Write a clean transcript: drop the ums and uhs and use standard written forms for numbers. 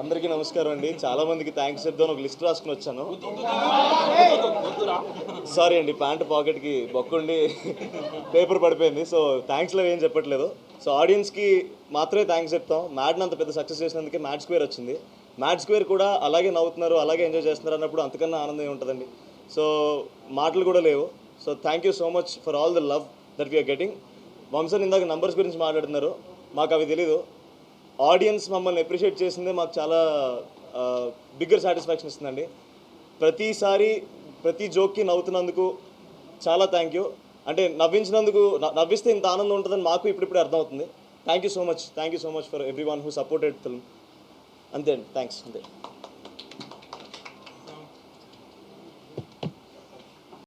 అందరికీ నమస్కారం అండి. చాలామందికి థ్యాంక్స్ చెప్దాను ఒక లిస్ట్ రాసుకుని వచ్చాను. సారీ అండి, ప్యాంట్ పాకెట్కి బొక్కుండి పేపర్ పడిపోయింది. సో థ్యాంక్స్లో ఏం చెప్పట్లేదు. సో ఆడియన్స్కి మాత్రమే థ్యాంక్స్ చెప్తాం. మ్యాడ్ని అంత పెద్ద సక్సెస్ చేసినందుకే మ్యాడ్ స్క్వేర్ వచ్చింది. మ్యాడ్ స్క్వేర్ కూడా అలాగే నవ్వుతున్నారు, అలాగే ఎంజాయ్ చేస్తున్నారు అన్నప్పుడు అంతకన్నా ఆనందం ఉంటుందండి. సో మాటలు కూడా లేవు. So thank you so much for all the love that we're getting. వంశన్ ఇందాక నంబర్స్ గురించి మాట్లాడుతున్నారు, మాకు అవి తెలీదు. ఆడియన్స్ మమ్మల్ని అప్రిషియేట్ చేసిందే మాకు చాలా బిగ్గర్ సాటిస్ఫాక్షన్ ఇస్తుందండి. ప్రతిసారి ప్రతి జోక్కి నవ్వుతున్నందుకు చాలా థ్యాంక్ యూ. అంటే నవ్వించినందుకు, నవ్విస్తే ఇంత ఆనందం ఉంటుందని మాకు ఇప్పుడిప్పుడే అర్థమవుతుంది. Thank you so much for every one who supported film. అంతే అండి, థ్యాంక్స్. అంతే.